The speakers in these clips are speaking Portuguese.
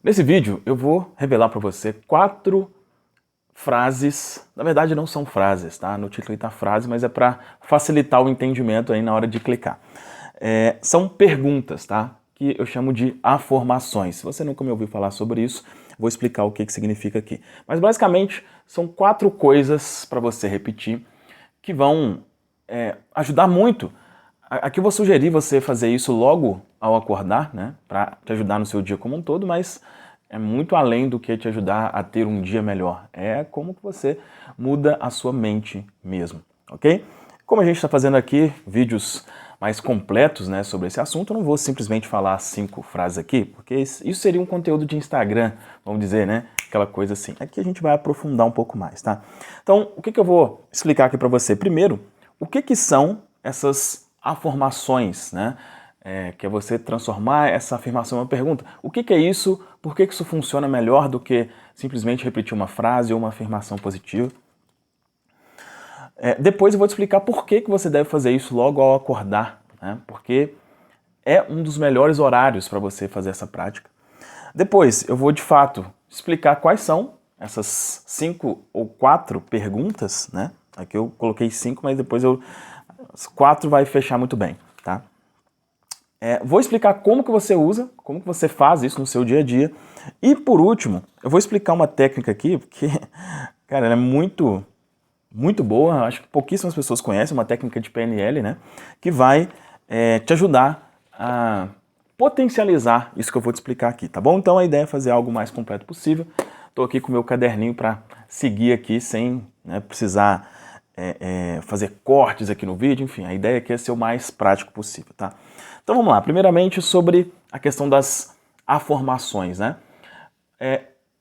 Nesse vídeo eu vou revelar para você 4 frases, na verdade não são frases, tá? No título está frase, mas é para facilitar o entendimento aí na hora de clicar. São perguntas, tá? Que eu chamo de afirmações. Se você nunca me ouviu falar sobre isso, vou explicar o que significa aqui. Mas basicamente são 4 coisas para você repetir que vão ajudar muito. Aqui eu vou sugerir você fazer isso logo ao acordar, né, para te ajudar no seu dia como um todo, mas é muito além do que te ajudar a ter um dia melhor. É como que você muda a sua mente mesmo, ok? Como a gente está fazendo aqui vídeos mais completos, né, sobre esse assunto, eu não vou simplesmente falar 5 frases aqui, porque isso seria um conteúdo de Instagram, vamos dizer, né, aquela coisa assim. Aqui a gente vai aprofundar um pouco mais, tá? Então, o que eu vou explicar aqui para você? Primeiro, o que são essas afirmações, né? Que é você transformar essa afirmação em uma pergunta. O que é isso? Por que isso funciona melhor do que simplesmente repetir uma frase ou uma afirmação positiva? Depois eu vou te explicar por que você deve fazer isso logo ao acordar, né? Porque é um dos melhores horários para você fazer essa prática. Depois eu vou de fato explicar quais são essas 5 ou 4 perguntas, né? Aqui eu coloquei 5, mas depois as 4 vai fechar muito bem, tá? Vou explicar como que você usa, como que você faz isso no seu dia a dia. E por último, eu vou explicar uma técnica aqui, porque, cara, ela é muito boa, acho que pouquíssimas pessoas conhecem, uma técnica de PNL, né? Que vai te ajudar a potencializar isso que eu vou te explicar aqui, tá bom? Então a ideia é fazer algo o mais completo possível. Estou aqui com o meu caderninho para seguir aqui sem precisar fazer cortes aqui no vídeo, enfim, a ideia aqui é ser o mais prático possível, tá? Então vamos lá, primeiramente sobre a questão das afirmações, né?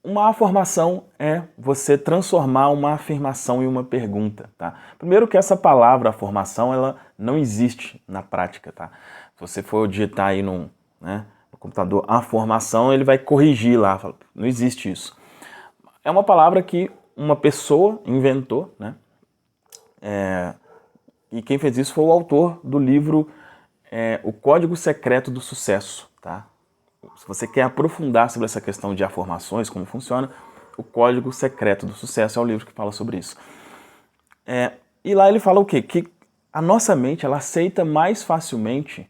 Uma afirmação é você transformar uma afirmação em uma pergunta, tá? Primeiro que essa palavra afirmação, ela não existe na prática, tá? Se você for digitar aí no computador afirmação, ele vai corrigir lá, fala, não existe isso. É uma palavra que uma pessoa inventou, né? E quem fez isso foi o autor do livro O Código Secreto do Sucesso, tá? Se você quer aprofundar sobre essa questão de afirmações, como funciona, O Código Secreto do Sucesso é o livro que fala sobre isso. E lá ele fala o quê? Que a nossa mente, ela aceita mais facilmente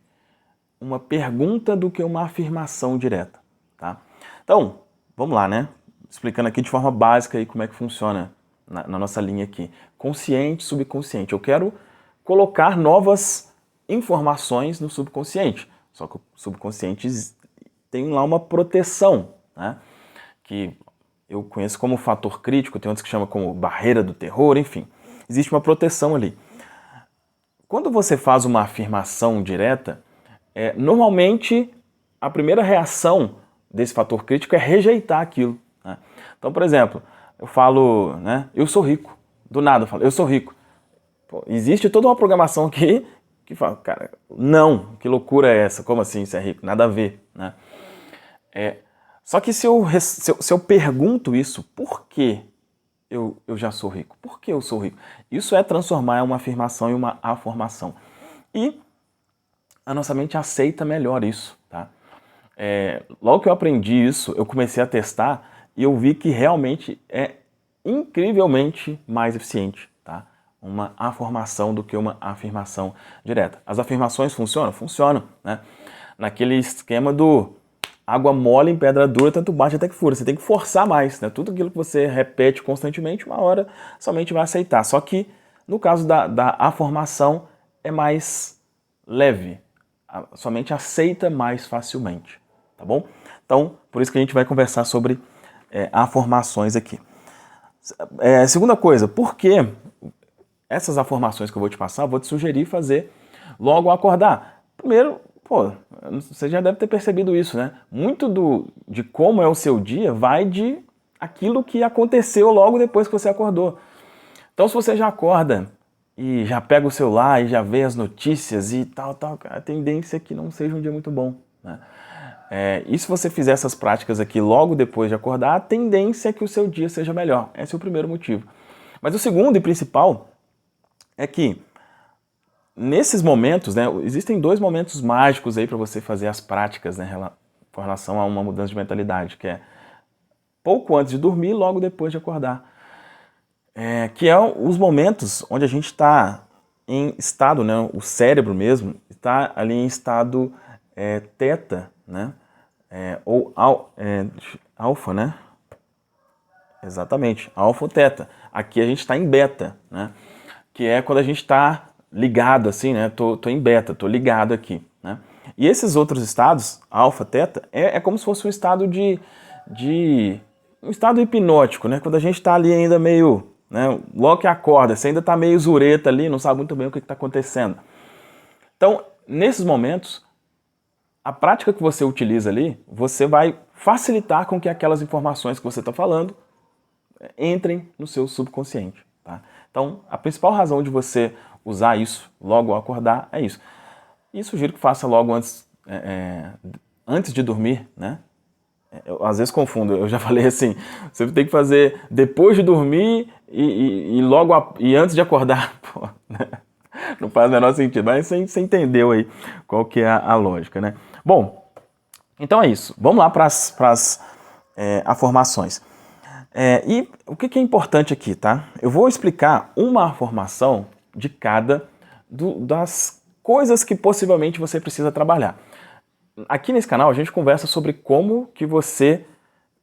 uma pergunta do que uma afirmação direta, tá? Então, vamos lá, né? Explicando aqui de forma básica aí como é que funciona na nossa linha aqui. Consciente, subconsciente. Eu quero colocar novas informações no subconsciente. Só que o subconsciente tem lá uma proteção, né? Que eu conheço como fator crítico, tem outros que chamam como barreira do terror, enfim. Existe uma proteção ali. Quando você faz uma afirmação direta, normalmente a primeira reação desse fator crítico é rejeitar aquilo, né? Então, por exemplo, eu falo, né, eu sou rico. Do nada eu falo, eu sou rico. Pô, existe toda uma programação aqui que fala, cara, não, que loucura é essa? Como assim você é rico? Nada a ver, né? Só que se eu pergunto isso, por que eu já sou rico? Por que eu sou rico? Isso é transformar uma afirmação em uma afirmação. E a nossa mente aceita melhor isso, tá? Logo que eu aprendi isso, eu comecei a testar e eu vi que realmente é incrivelmente mais eficiente, tá? Uma afirmação do que uma afirmação direta. As afirmações funcionam? Funcionam, né? Naquele esquema do água mole em pedra dura, tanto bate até que fura. Você tem que forçar mais, né? Tudo aquilo que você repete constantemente, uma hora somente vai aceitar. Só que no caso da afirmação é mais leve. Somente aceita mais facilmente, tá bom? Então, por isso que a gente vai conversar sobre afirmações aqui. Segunda coisa, por que essas afirmações que eu vou te passar, eu vou te sugerir fazer logo ao acordar? Primeiro, pô, você já deve ter percebido isso, né? Muito de como é o seu dia vai de aquilo que aconteceu logo depois que você acordou. Então, se você já acorda e já pega o celular e já vê as notícias e tal, a tendência é que não seja um dia muito bom, né? E se você fizer essas práticas aqui logo depois de acordar, a tendência é que o seu dia seja melhor. Esse é o primeiro motivo. Mas o segundo e principal é que nesses momentos, né, existem 2 momentos mágicos aí para você fazer as práticas, né, com relação a uma mudança de mentalidade, que é pouco antes de dormir, logo depois de acordar. Que é os momentos onde a gente está em estado, né, o cérebro mesmo, está ali em estado teta, né, ou alfa, né? Exatamente, alfa ou teta. Aqui a gente está em beta, né? Que é quando a gente está ligado assim, né? Tô em beta, tô ligado aqui, né? E esses outros estados, alfa, teta, é como se fosse um estado um estado hipnótico, né? Quando a gente está ali ainda meio, né? Logo que acorda, você ainda está meio zureta ali, não sabe muito bem o que está acontecendo. Então, nesses momentos, a prática que você utiliza ali, você vai facilitar com que aquelas informações que você está falando entrem no seu subconsciente. Tá? Então, a principal razão de você usar isso logo ao acordar é isso. E sugiro que faça logo antes de dormir, né? Eu às vezes confundo, eu já falei assim, você tem que fazer depois de dormir e antes de acordar. Pô, né? Não faz o menor sentido, mas você entendeu aí qual que é a lógica, né? Bom, então é isso. Vamos lá para as afirmações. E o que é importante aqui, tá? Eu vou explicar uma afirmação de cada das coisas que possivelmente você precisa trabalhar. Aqui nesse canal a gente conversa sobre como que você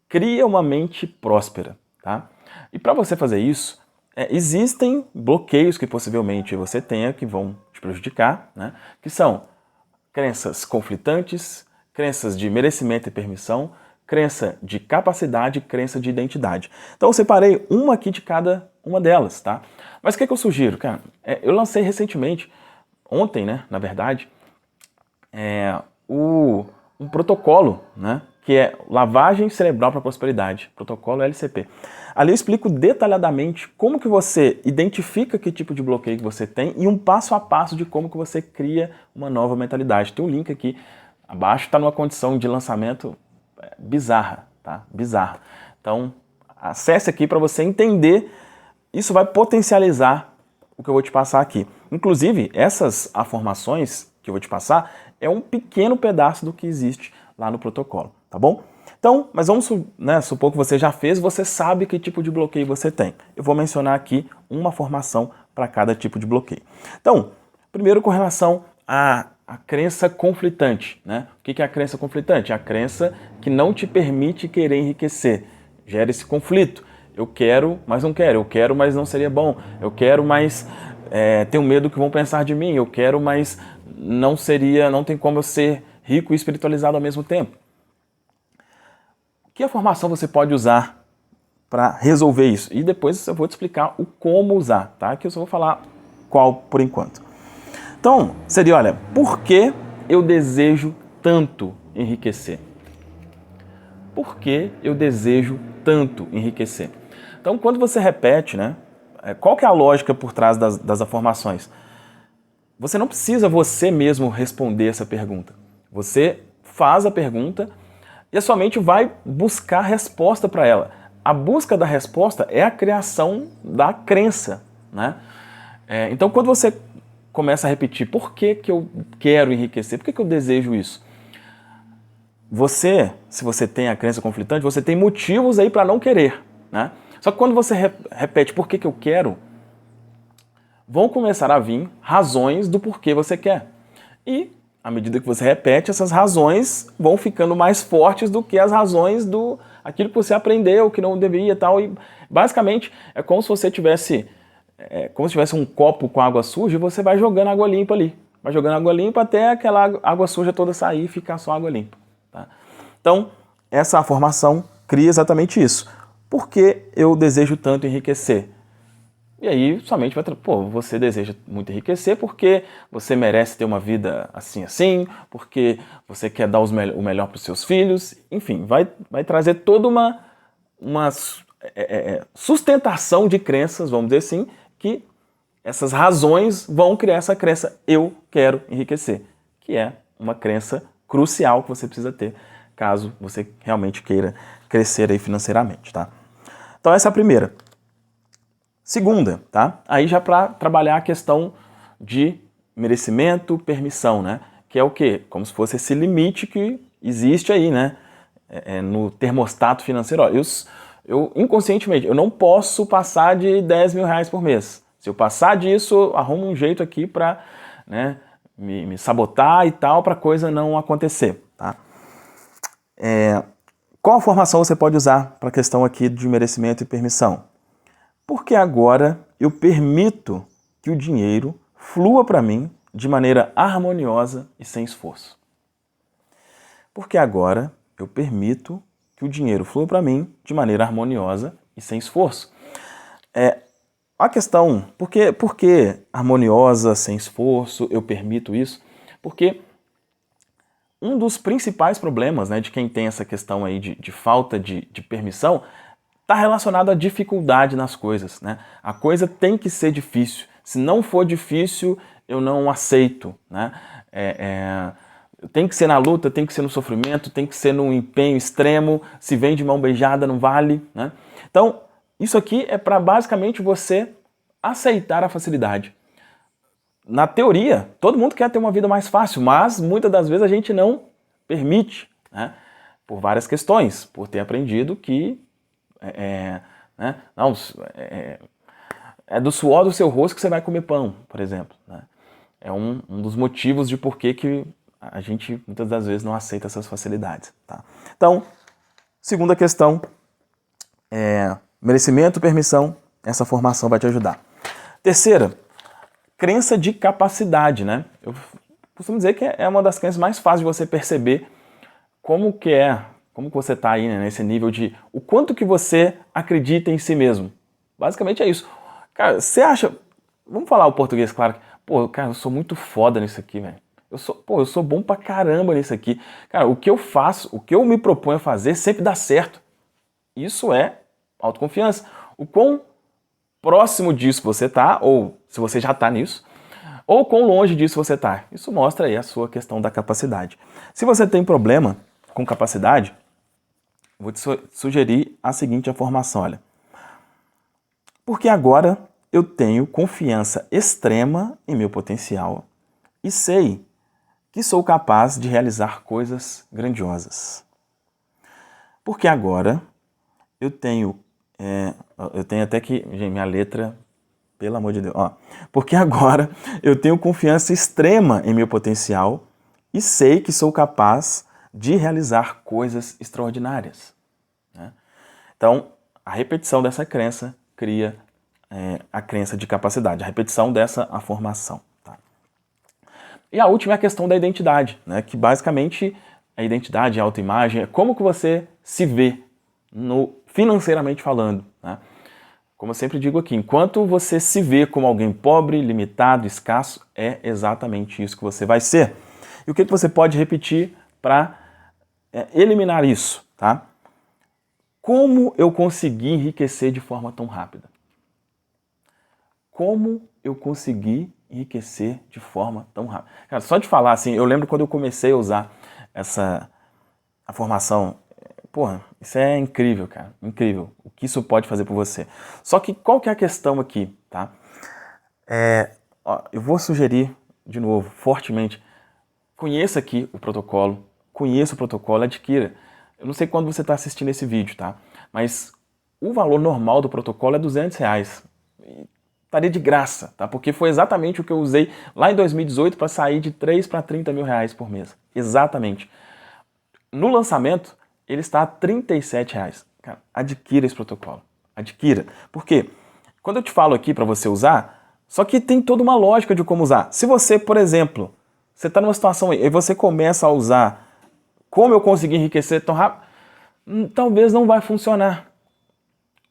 cria uma mente próspera, tá? E para você fazer isso, existem bloqueios que possivelmente você tenha que vão te prejudicar, né? Que são crenças conflitantes, crenças de merecimento e permissão, crença de capacidade, crença de identidade. Então eu separei uma aqui de cada uma delas, tá? Mas o que eu sugiro, cara? Eu lancei recentemente, ontem, né, na verdade, um protocolo, né, que é Lavagem Cerebral para Prosperidade, protocolo LCP. Ali eu explico detalhadamente como que você identifica que tipo de bloqueio que você tem e um passo a passo de como que você cria uma nova mentalidade. Tem um link aqui abaixo, está numa condição de lançamento bizarra, tá? Bizarra. Então, acesse aqui para você entender. Isso vai potencializar o que eu vou te passar aqui. Inclusive, essas afirmações que eu vou te passar é um pequeno pedaço do que existe lá no protocolo, tá bom? Então, mas vamos supor que você já fez, você sabe que tipo de bloqueio você tem. Eu vou mencionar aqui uma afirmação para cada tipo de bloqueio. Então, primeiro com relação a crença conflitante, né? O que é a crença conflitante? É a crença que não te permite querer enriquecer. Gera esse conflito. Eu quero, mas não quero. Eu quero, mas não seria bom. Eu quero, mas tenho medo que vão pensar de mim. Eu quero, mas não tem como eu ser rico e espiritualizado ao mesmo tempo. Que afirmação você pode usar para resolver isso? E depois eu vou te explicar o como usar, tá? Que eu só vou falar qual por enquanto. Então, seria, olha, por que eu desejo tanto enriquecer? Por que eu desejo tanto enriquecer? Então, quando você repete, né, qual que é a lógica por trás das afirmações? Você não precisa você mesmo responder essa pergunta. Você faz a pergunta e a sua mente vai buscar resposta para ela. A busca da resposta é a criação da crença, né? Então, quando você começa a repetir, por que eu quero enriquecer? Por que eu desejo isso? Se você tem a crença conflitante, você tem motivos aí para não querer, né? Só que quando você repete por que eu quero, vão começar a vir razões do porquê você quer. E, à medida que você repete, essas razões vão ficando mais fortes do que as razões do aquilo que você aprendeu, que não deveria e tal. E, basicamente, é como se você tivesse um copo com água suja e você vai jogando água limpa ali. Vai jogando água limpa até aquela água suja toda sair e ficar só água limpa. Tá? Então, essa afirmação cria exatamente isso. Por que eu desejo tanto enriquecer? E aí, somente vai... você deseja muito enriquecer porque você merece ter uma vida assim, porque você quer dar o melhor para os seus filhos. Enfim, vai trazer toda uma sustentação de crenças, vamos dizer assim, que essas razões vão criar essa crença, eu quero enriquecer, que é uma crença crucial que você precisa ter caso você realmente queira crescer aí financeiramente, tá? Então essa é a primeira. Segunda, tá? Aí já para trabalhar a questão de merecimento, permissão, né? Que é o quê? Como se fosse esse limite que existe aí, né? No termostato financeiro, ó, eu inconscientemente, eu não posso passar de 10 mil reais por mês. Se eu passar disso, eu arrumo um jeito aqui para, né, me sabotar e tal, para a coisa não acontecer, tá? Qual formação você pode usar para a questão aqui de merecimento e permissão? Porque agora eu permito que o dinheiro flua para mim de maneira harmoniosa e sem esforço. Porque agora eu permito que o dinheiro flua para mim de maneira harmoniosa e sem esforço. A questão, por que harmoniosa, sem esforço, eu permito isso? Porque um dos principais problemas, né, de quem tem essa questão aí de falta de permissão está relacionado à dificuldade nas coisas, né? A coisa tem que ser difícil. Se não for difícil, eu não aceito, né? Tem que ser na luta, tem que ser no sofrimento, tem que ser no empenho extremo. Se vem de mão beijada, não vale, né? Então, isso aqui é para basicamente você aceitar a facilidade. Na teoria, todo mundo quer ter uma vida mais fácil, mas muitas das vezes a gente não permite, né? Por várias questões, por ter aprendido que né? Não, é do suor do seu rosto que você vai comer pão, por exemplo, né? É um dos motivos de por que a gente muitas das vezes não aceita essas facilidades, tá? Então, segunda questão, merecimento, permissão, essa formação vai te ajudar. Terceira, crença de capacidade, né? Eu costumo dizer que é uma das crenças mais fáceis de você perceber como que você está aí, né, nesse nível de o quanto que você acredita em si mesmo. Basicamente é isso. Cara, você acha... Vamos falar o português, claro. Pô, cara, eu sou muito foda nisso aqui, velho. Eu sou bom pra caramba nisso aqui. Cara, o que eu faço, o que eu me proponho a fazer sempre dá certo. Isso é autoconfiança. O quão próximo disso você tá, ou se você já tá nisso, ou quão longe disso você tá. Isso mostra aí a sua questão da capacidade. Se você tem problema com capacidade, vou te sugerir a seguinte afirmação, olha. Porque agora eu tenho confiança extrema em meu potencial e sei que sou capaz de realizar coisas grandiosas. Porque agora eu tenho até que... Gente, minha letra, pelo amor de Deus. Ó. Porque agora eu tenho confiança extrema em meu potencial e sei que sou capaz de realizar coisas extraordinárias, né? Então, a repetição dessa crença cria a crença de capacidade, a repetição dessa afirmação. Tá? E a última é a questão da identidade, né? Que basicamente a identidade, a autoimagem, é como que você se vê financeiramente falando, né? Como eu sempre digo aqui, enquanto você se vê como alguém pobre, limitado, escasso, é exatamente isso que você vai ser. E o que você pode repetir para eliminar isso, tá? Como eu consegui enriquecer de forma tão rápida? Como eu consegui enriquecer de forma tão rápida? Cara, só de falar assim, eu lembro quando eu comecei a usar a formação, porra, isso é incrível, cara, incrível, o que isso pode fazer por você. Só que qual que é a questão aqui, tá? Eu vou sugerir, de novo, fortemente, conheça aqui o protocolo, adquira. Eu não sei quando você está assistindo esse vídeo, tá? Mas o valor normal do protocolo é R$200. Estaria de graça, tá? Porque foi exatamente o que eu usei lá em 2018 para sair de 3 para 30 mil reais por mês. Exatamente. No lançamento, ele está a R$37. Cara, adquira esse protocolo. Adquira. Por quê? Quando eu te falo aqui para você usar, só que tem toda uma lógica de como usar. Se você, por exemplo, você está numa situação aí e você começa a usar como eu consegui enriquecer tão rápido, talvez não vai funcionar.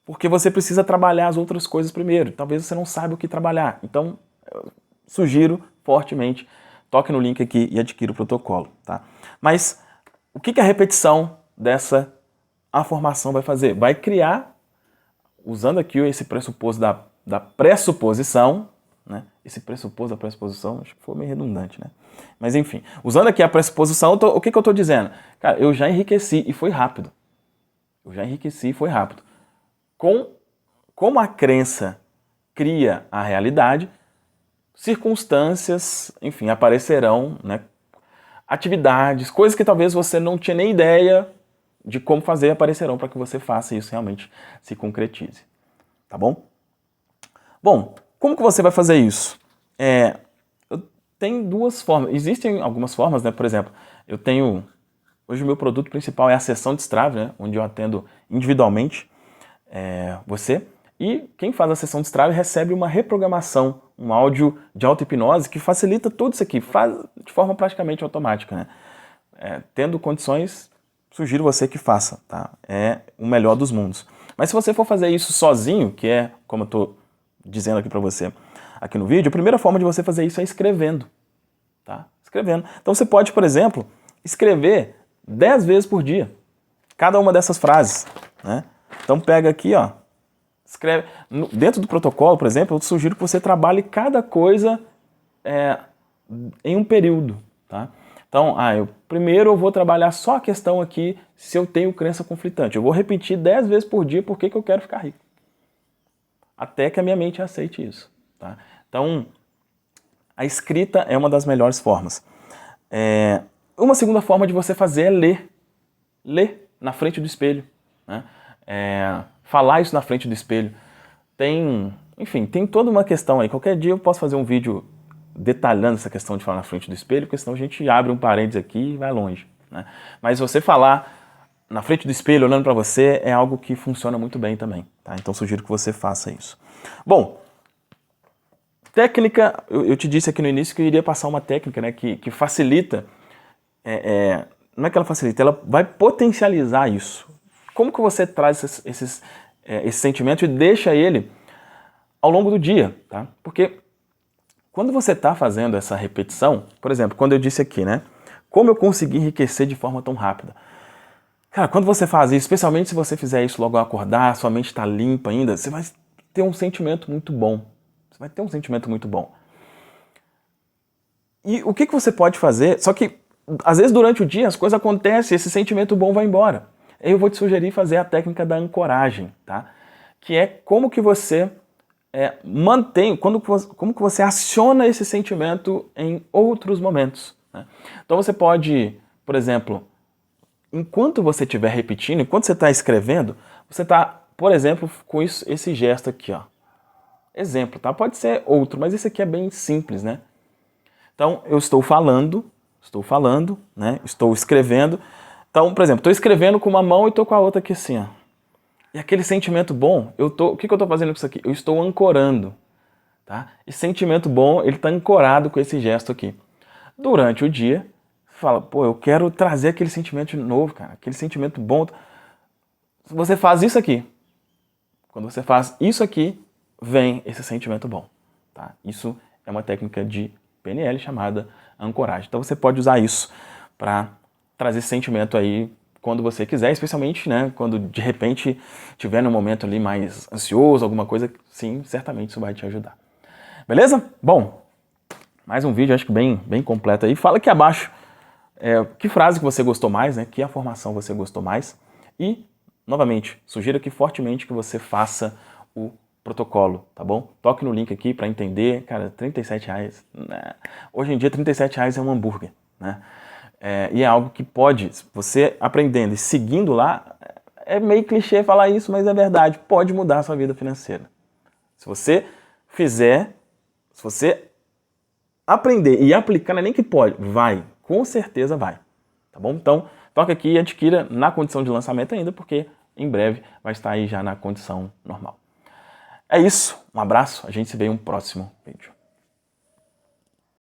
Porque você precisa trabalhar as outras coisas primeiro. Talvez você não saiba o que trabalhar. Então, eu sugiro fortemente, toque no link aqui e adquira o protocolo, tá? Mas o que a repetição dessa afirmação vai fazer? Vai criar, usando aqui esse pressuposto da pressuposição, né? Esse pressuposto da pressuposição, acho que foi meio redundante, né? Mas enfim, usando aqui a pressuposição, o que eu estou dizendo? Cara, eu já enriqueci e foi rápido. Como a crença cria a realidade, circunstâncias, enfim, aparecerão, né, atividades, coisas que talvez você não tinha nem ideia de como fazer, aparecerão para que você faça isso realmente se concretize. Tá bom? Bom, como que você vai fazer isso? Tem duas formas. Existem algumas formas, né? Por exemplo, hoje o meu produto principal é a sessão de Strava, né? Onde eu atendo individualmente você. E quem faz a sessão de Strava recebe uma reprogramação, um áudio de auto-hipnose que facilita tudo isso aqui, faz de forma praticamente automática, né? Tendo condições, sugiro você que faça, tá? É o melhor dos mundos. Mas se você for fazer isso sozinho, que é como eu estou dizendo aqui para você aqui no vídeo, a primeira forma de você fazer isso é escrevendo, tá? Escrevendo. Então você pode, por exemplo, escrever 10 vezes por dia, cada uma dessas frases, né? Então pega aqui, ó, escreve. Dentro do protocolo, por exemplo, eu sugiro que você trabalhe cada coisa em um período, tá? Então, primeiro eu vou trabalhar só a questão aqui se eu tenho crença conflitante. Eu vou repetir 10 vezes por dia por que eu quero ficar rico. Até que a minha mente aceite isso, tá? Então, a escrita é uma das melhores formas. Uma segunda forma de você fazer é ler. Ler na frente do espelho, né? Falar isso na frente do espelho. Enfim, tem toda uma questão aí. Qualquer dia eu posso fazer um vídeo detalhando essa questão de falar na frente do espelho, porque senão a gente abre um parênteses aqui e vai longe, né? Mas você falar na frente do espelho, olhando para você, é algo que funciona muito bem também, tá? Então sugiro que você faça isso. Bom, técnica, eu te disse aqui no início que eu iria passar uma técnica, né, que facilita, não é que ela facilita, ela vai potencializar isso. Como que você traz esse sentimento e deixa ele ao longo do dia, tá? Porque quando você está fazendo essa repetição, por exemplo, quando eu disse aqui, né? Como eu consegui enriquecer de forma tão rápida? Cara, quando você faz isso, especialmente se você fizer isso logo ao acordar, sua mente está limpa ainda, você vai ter um sentimento muito bom. Você vai ter um sentimento muito bom. E o que você pode fazer? Só que, às vezes, durante o dia, as coisas acontecem e esse sentimento bom vai embora. Eu vou te sugerir fazer a técnica da ancoragem, tá? Que é como que você mantém, como que você aciona esse sentimento em outros momentos, né? Então você pode, por exemplo, enquanto você estiver repetindo, enquanto você está escrevendo, você está, por exemplo, com esse gesto aqui, ó. Exemplo, tá? Pode ser outro, mas esse aqui é bem simples, né? Então eu estou falando, né? Estou escrevendo. Então, por exemplo, estou escrevendo com uma mão e estou com a outra aqui assim, ó. E aquele sentimento bom, o que eu estou fazendo com isso aqui? Eu estou ancorando, tá? E sentimento bom, ele está ancorado com esse gesto aqui. Durante o dia, você fala, pô, eu quero trazer aquele sentimento de novo, cara, aquele sentimento bom. Você faz isso aqui. Quando você faz isso aqui, vem esse sentimento bom, tá? Isso é uma técnica de PNL chamada ancoragem. Então você pode usar isso para trazer esse sentimento aí quando você quiser, especialmente, né, quando de repente tiver num momento ali mais ansioso, alguma coisa, sim, certamente isso vai te ajudar. Beleza? Bom, mais um vídeo, acho que bem completo aí. Fala aqui abaixo que frase que você gostou mais, né, que afirmação você gostou mais. E, novamente, sugiro aqui fortemente que você faça o protocolo, tá bom? Toque no link aqui para entender, cara, R$37, né? Hoje em dia R$37 é um hambúrguer, né? E é algo que pode, você aprendendo e seguindo lá, é meio clichê falar isso, mas é verdade, pode mudar a sua vida financeira. Se você fizer, se você aprender e aplicar, não é nem que pode, vai, com certeza vai, tá bom? Então, toca aqui e adquira na condição de lançamento ainda, porque em breve vai estar aí já na condição normal. É isso, um abraço, a gente se vê em um próximo vídeo.